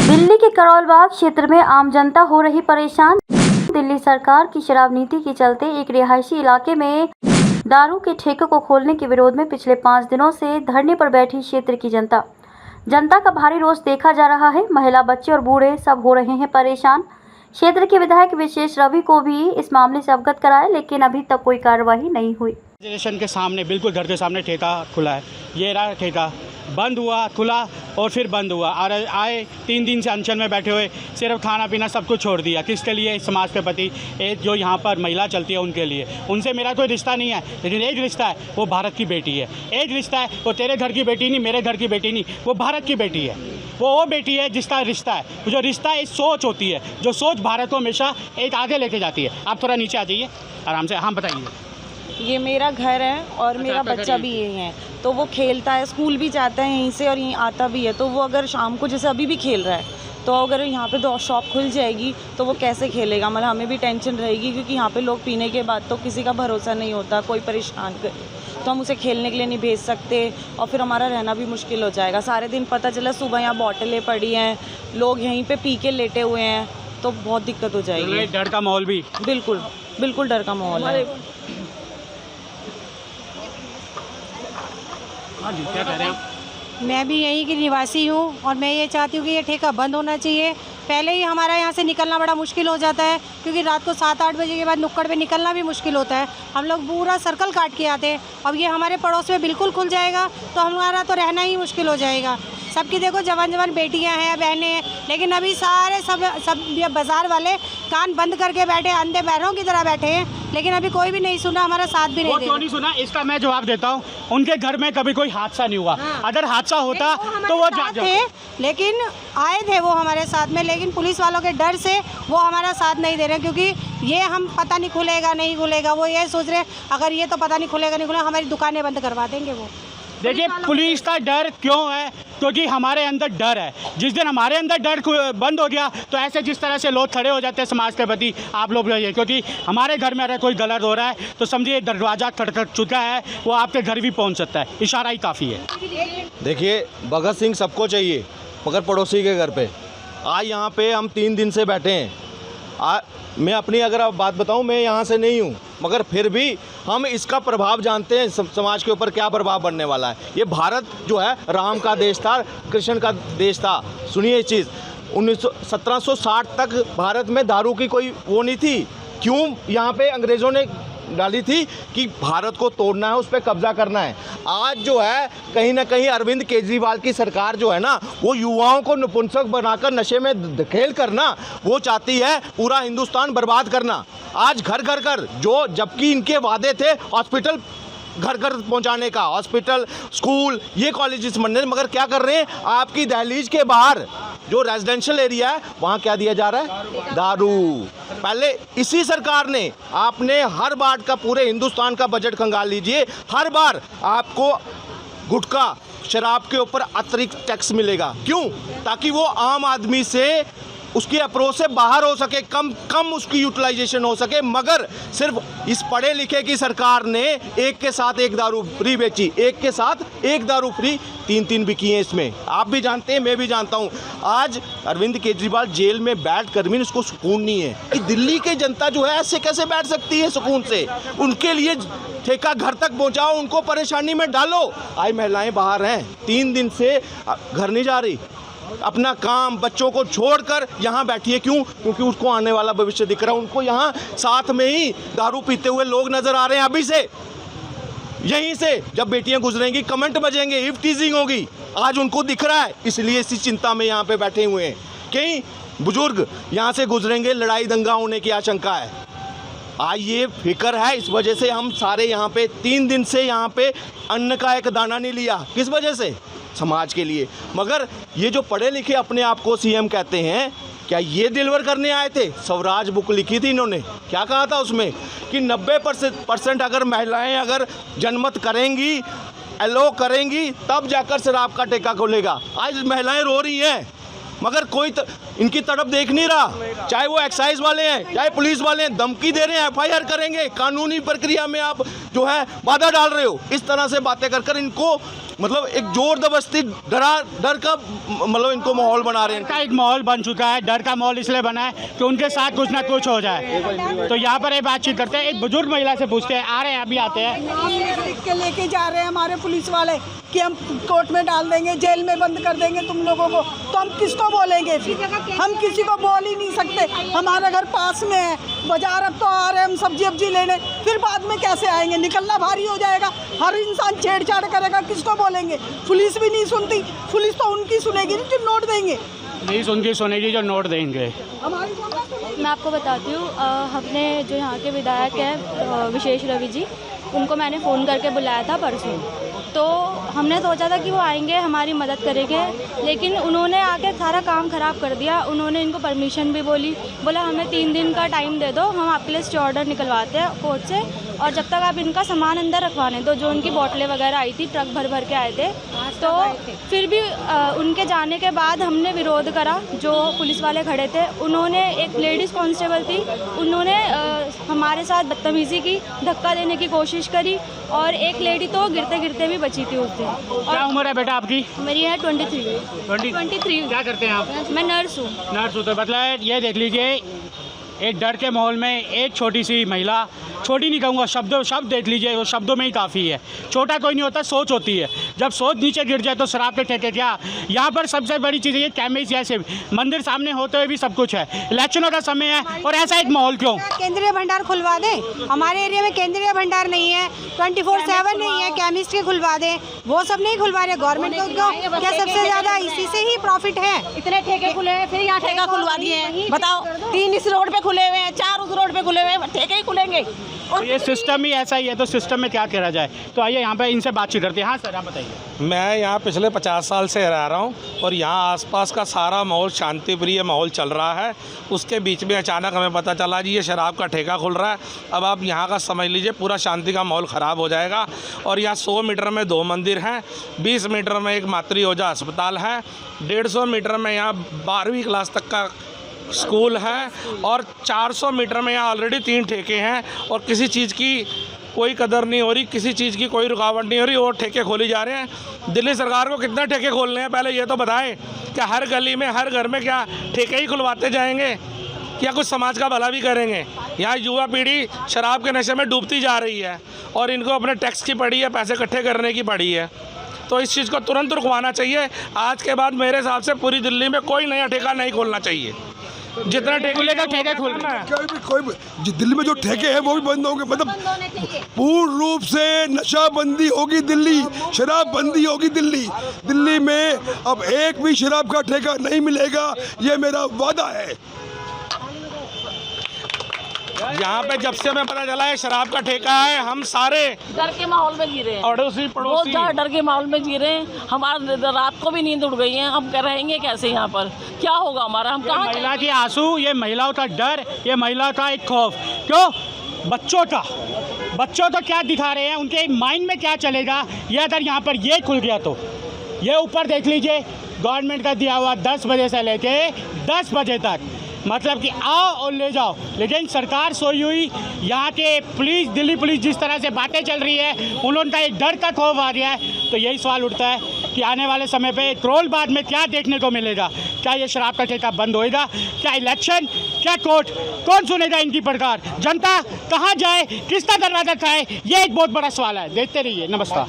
दिल्ली के करोल बाग क्षेत्र में आम जनता हो रही परेशान। दिल्ली सरकार की शराब नीति के चलते एक रिहायशी इलाके में दारू के ठेके को खोलने के विरोध में पिछले 5 दिनों से धरने पर बैठी क्षेत्र की जनता का भारी रोष देखा जा रहा है। महिला, बच्चे और बूढ़े सब हो रहे हैं परेशान। क्षेत्र के विधायक विशेष रवि को भी इस मामले से अवगत कराया, लेकिन अभी तक कोई कार्रवाई नहीं हुई। स्टेशन के सामने, बिल्कुल घर के सामने ठेका खुला है। ये रहा ठेका, बंद हुआ, खुला और फिर बंद हुआ। और आए 3 दिन से अनशन में बैठे हुए, सिर्फ खाना पीना सब कुछ छोड़ दिया। किसके लिए? समाज के प्रति, एक जो यहाँ पर महिला चलती है उनके लिए। उनसे मेरा कोई रिश्ता नहीं है, लेकिन एक रिश्ता है, वो भारत की बेटी है। एक रिश्ता है, वो तेरे घर की बेटी नहीं, मेरे घर की बेटी नहीं, वो भारत की बेटी है। वो बेटी है जिसका रिश्ता है। जो रिश्ता है, सोच होती है, जो सोच भारत को हमेशा एक आगे लेके जाती है। आप थोड़ा नीचे आ जाइए आराम से। हाँ, बताइए। ये मेरा घर है और मेरा बच्चा भी यही है, तो वो खेलता है, स्कूल भी जाता है यहीं से और यहीं आता भी है। तो वो अगर शाम को, जैसे अभी भी खेल रहा है, तो अगर यहाँ पे 2 शॉप खुल जाएगी तो वो कैसे खेलेगा? मतलब हमें भी टेंशन रहेगी, क्योंकि यहाँ पे लोग पीने के बाद तो किसी का भरोसा नहीं होता, कोई परेशान करे तो हम उसे खेलने के लिए नहीं भेज सकते और फिर हमारा रहना भी मुश्किल हो जाएगा। सारे दिन पता चला सुबह यहाँ बॉटलें पड़ी हैं, लोग यहीं पे पी के लेटे हुए हैं, तो बहुत दिक्कत हो जाएगी। डर का माहौल भी, बिल्कुल डर का माहौल है। हाँ जी, क्या कह रहे हैं आप? मैं भी यहीं की निवासी हूँ और मैं ये चाहती हूँ कि ये ठेका बंद होना चाहिए। पहले ही हमारा यहाँ से निकलना बड़ा मुश्किल हो जाता है, क्योंकि रात को 7-8 बजे के बाद नुक्कड़ पे निकलना भी मुश्किल होता है। हम लोग पूरा सर्कल काट के आते हैं। अब ये हमारे पड़ोस में बिल्कुल खुल जाएगा तो हमारा तो रहना ही मुश्किल हो जाएगा। सबकी देखो जवान बेटियां हैं, बहनें हैं, लेकिन अभी सारे सब ये बाज़ार वाले कान बंद करके बैठे, अंधे बहरों की तरह बैठे हैं, लेकिन अभी कोई भी नहीं सुना, हमारा साथ भी नहीं दे। क्यों नहीं सुना? इसका मैं जवाब देता हूँ। उनके घर में कभी कोई हादसा नहीं हुआ। हाँ। अगर हादसा होता तो वो थे, लेकिन आए थे वो हमारे साथ में, लेकिन पुलिस वालों के डर से वो हमारा साथ नहीं दे रहे, क्योंकि ये हम पता नहीं खुलेगा नहीं खुलेगा, वो ये सोच रहे अगर ये तो पता नहीं खुलेगा नहीं खुलेगा, हमारी दुकानें बंद करवा देंगे वो। देखिए, पुलिस का डर क्यों है? क्योंकि हमारे अंदर डर है। जिस दिन हमारे अंदर डर बंद हो गया तो ऐसे जिस तरह से लोग खड़े हो जाते हैं समाज के प्रति, आप लोग रहिए। क्योंकि हमारे घर में अगर कोई गलत हो रहा है तो समझिए दरवाज़ा खटखट चुका है, वो आपके घर भी पहुंच सकता है। इशारा ही काफ़ी है। देखिए, भगत सिंह सबको चाहिए, मगर पड़ोसी के घर पे आज यहाँ पे हम 3 दिन से बैठे हैं। मैं अपनी अगर आप बात बताऊं, मैं यहाँ से नहीं हूँ, मगर फिर भी हम इसका प्रभाव जानते हैं समाज के ऊपर क्या प्रभाव बनने वाला है। ये भारत जो है राम का देश था, कृष्ण का देश था। सुनिए इस चीज़, 1760 तक भारत में दारू की कोई वो नहीं थी। क्यों यहाँ पे अंग्रेज़ों ने डाली थी? कि भारत को तोड़ना है, उस पर कब्जा करना है। आज जो है कहीं ना कहीं अरविंद केजरीवाल की सरकार जो है ना, वो युवाओं को नपुंसक बनाकर नशे में धकेल करना वो चाहती है, पूरा हिंदुस्तान बर्बाद करना। आज घर घर कर जो, जबकि इनके वादे थे हॉस्पिटल घर घर पहुंचाने का, हॉस्पिटल, स्कूल, ये कॉलेजेस बनने, मगर क्या कर रहे हैं? आपकी दहलीज के बाहर जो रेजिडेंशियल एरिया है वहाँ क्या दिया जा रहा है? दारू। पहले इसी सरकार ने, आपने हर बार का पूरे हिंदुस्तान का बजट खंगाल लीजिए, हर बार आपको गुटखा, शराब के ऊपर अतिरिक्त टैक्स मिलेगा। क्यों? ताकि वो आम आदमी से, उसकी अप्रोच से बाहर हो सके, कम उसकी यूटिलाइजेशन हो सके। मगर सिर्फ इस पढ़े लिखे की सरकार ने एक के साथ एक दारू फ्री बेची, एक के साथ एक दारू फ्री 3 बिकी हैं इसमें। आप भी जानते हैं, मैं भी जानता हूं। आज अरविंद केजरीवाल जेल में बैठ कर भी उसको सुकून नहीं है कि दिल्ली की जनता जो है ऐसे कैसे बैठ सकती है सुकून से। उनके लिए ठेका घर तक पहुंचाओ, उनको परेशानी में डालो। आज महिलाएं बाहर हैं, 3 दिन से घर नहीं जा रही, अपना काम, बच्चों को छोड़कर यहाँ बैठी है। क्यों? क्योंकि उसको आने वाला भविष्य दिख रहा है। उनको यहाँ साथ में ही दारू पीते हुए लोग नजर आ रहे हैं। अभी से, यहीं से जब बेटियां गुजरेंगी, कमेंट बजेंगे, इफ टीजिंग होगी, आज उनको दिख रहा है। इसलिए इसी चिंता में यहाँ पे बैठे हुए हैं। कई बुजुर्ग यहाँ से गुजरेंगे, लड़ाई दंगा होने की आशंका है। आज ये फिक्र है, इस वजह से हम सारे यहाँ पे 3 दिन से यहाँ पे अन्न का एक दाना नहीं लिया। किस वजह से? समाज के लिए। मगर ये जो पढ़े लिखे अपने आप को सीएम कहते हैं, क्या ये डिलीवर करने आए थे? स्वराज बुक लिखी थी इन्होंने, क्या कहा था उसमें कि 90% अगर महिलाएं अगर जनमत करेंगी, एलो करेंगी, तब जाकर शराब का ठेका खोलेगा। आज महिलाएं रो रही हैं, मगर कोई इनकी तरफ देख नहीं रहा। चाहे वो एक्साइज वाले हैं, चाहे पुलिस वाले हैं, धमकी दे रहे हैं, एफआईआर करेंगे, कानूनी प्रक्रिया में आप जो है बाधा डाल रहे हो। इस तरह से बातें कर इनको मतलब एक जोर जबरदस्ती डर का मतलब इनको माहौल बना रहे हैं। का एक माहौल बन चुका है, डर का माहौल इसलिए बना है कि उनके साथ कुछ ना कुछ हो जाए। तो यहाँ पर ये बातचीत करते हैं, एक बुजुर्ग महिला से पूछते हैं, आ रहे हैं अभी आते हैं। लिख के लेके जा रहे हैं हमारे पुलिस वाले कि हम कोर्ट में डाल देंगे, जेल में बंद कर देंगे तुम लोगों को, तो हम किसको बोलेंगे फिर? हम किसी को बोल ही नहीं सकते। हमारा घर पास में है, बाजार अब तो आ रहे हैं हम सब्जी वब्जी लेने, फिर बाद में कैसे आएंगे? निकलना भारी हो जाएगा। हर इंसान छेड़छाड़ करेगा, किसको बोलेंगे? पुलिस भी नहीं सुनती, पुलिस तो उनकी सुनेगी नहीं जो नोट देंगे। पुलिस उनकी सुनेगी जो नोट देंगे। मैं आपको बताती हूँ, हमने जो यहाँ के विधायक हैं विशेष रवि जी, उनको मैंने फ़ोन करके बुलाया था परसों। तो हमने सोचा था कि वो आएंगे, हमारी मदद करेंगे, लेकिन उन्होंने आके सारा काम ख़राब कर दिया। उन्होंने इनको परमिशन भी बोला हमें 3 दिन का टाइम दे दो, हम आपके लिए स्टे ऑर्डर निकलवाते हैं कोर्ट से, और जब तक आप इनका सामान अंदर रखवाने दो। जो उनकी बोतलें वगैरह आई थी, ट्रक भर भर के आए थे। तो फिर भी उनके जाने के बाद हमने विरोध करा। जो पुलिस वाले खड़े थे, उन्होंने, एक लेडीज़ कांस्टेबल थी, उन्होंने हमारे साथ बदतमीज़ी की, धक्का देने की कोशिश करी, और एक लेडी तो गिरते गिरते भी बची थी उस दिन। क्या उम्र है बेटा आपकी? मेरी है 23। क्या करते हैं आप? मैं नर्स हूँ। नर्स हो, तो मतलब ये देख लीजिए, एक डर के माहौल में एक छोटी सी महिला, छोटी नहीं कहूँगा, शब्द देख लीजिए, वो शब्दों में ही काफ़ी है। छोटा कोई नहीं होता, सोच होती है। जब सोच नीचे गिर जाए तो शराब के ठेके क्या। यहाँ पर सबसे बड़ी चीज़ ये कैमरे जैसे मंदिर सामने होते हुए भी सब कुछ है। इलेक्शनों का समय है और ऐसा एक माहौल क्यों? केंद्रीय भंडार खुलवा दें। हमारे एरिया में केंद्रीय भंडार नहीं है, 24/7 नहीं है, केमिस्ट के खुलवा दें। वो सब नहीं खुलवा रहे गवर्नमेंट को, क्या सबसे ज़्यादा इसी से ही प्रॉफिट है। इतने ठेके खुले हैं, फिर यहाँ ठेका खुलवा दिए हैं। बताओ, 3 इस रोड पे खुले हुए हैं, 4 उस रोड पे खुले हुए हैं, ठेके ही खुलेंगे। और ये सिस्टम ही ऐसा ही है, तो सिस्टम में क्या करा जाए? तो आइए यहाँ पे इनसे बातचीत करते हैं। हाँ सर, आप बताइए। मैं यहाँ पिछले 50 साल से रह रहा हूँ और यहाँ आसपास का सारा माहौल शांति प्रिय माहौल चल रहा है। उसके बीच में अचानक हमें पता चला जी ये शराब का ठेका खुल रहा है। अब आप यहाँ का समझ लीजिए, पूरा शांति का माहौल ख़राब हो जाएगा। और यहाँ 100 मीटर में 2 मंदिर हैं, 20 मीटर में एक मातृ योजा अस्पताल है, 150 मीटर में यहाँ 12वीं क्लास तक का स्कूल है, और 400 मीटर में यहाँ ऑलरेडी 3 ठेके हैं, और किसी चीज़ की कोई कदर नहीं हो रही, किसी चीज़ की कोई रुकावट नहीं हो रही, और ठेके खोले जा रहे हैं। दिल्ली सरकार को कितने ठेके खोलने हैं पहले ये तो बताएं। क्या हर गली में, हर घर में क्या ठेके ही खुलवाते जाएंगे, या कुछ समाज का भला भी करेंगे? यहाँ युवा पीढ़ी शराब के नशे में डूबती जा रही है, और इनको अपने टैक्स की पड़ी है, पैसे इकट्ठे करने की पड़ी है। तो इस चीज़ को तुरंत रुकवाना चाहिए। आज के बाद मेरे हिसाब से पूरी दिल्ली में कोई नया ठेका नहीं खोलना चाहिए। जितना ठेके लेकर ठेके खोलना है, कोई दिल्ली में जो ठेके हैं वो भी बंद होंगे। मतलब पूर्ण रूप से नशाबंदी होगी दिल्ली, शराब बंदी होगी दिल्ली में। अब एक भी शराब का ठेका नहीं मिलेगा, ये मेरा वादा है। यहाँ पे जब से हमें पता चला है शराब का ठेका है, हम सारे डर के माहौल में जी रहे हैं, अड़ोसी बहुत पड़ोसी ज़्यादा डर के माहौल में जी रहे हैं। हमारे रात को भी नींद उड़ गई है, हम रहेंगे कैसे यहाँ पर? क्या होगा हमारा? हम कहाँ? महिला के आंसू, ये महिलाओं का डर, ये महिला का एक खौफ। क्यों? बच्चों का क्या दिखा रहे हैं, उनके माइंड में क्या चलेगा? ये अगर यहाँ पर ये खुल गया तो ये ऊपर देख लीजिए, गवर्नमेंट का दिया हुआ 10 बजे से लेके 10 बजे तक, मतलब कि आओ और ले जाओ। लेकिन सरकार सोई हुई, यहाँ के पुलिस, दिल्ली पुलिस जिस तरह से बातें चल रही है, उन्होंने एक डर का खौफ आ गया है। तो यही सवाल उठता है कि आने वाले समय पे करोल बाद में क्या देखने को मिलेगा? क्या ये शराब का ठेका बंद होएगा? क्या इलेक्शन? क्या कोर्ट? कौन सुनेगा इनकी प्रकार? जनता कहाँ जाए, किसका दरवाज़ा खाए? ये एक बहुत बड़ा सवाल है। देखते रहिए। नमस्कार।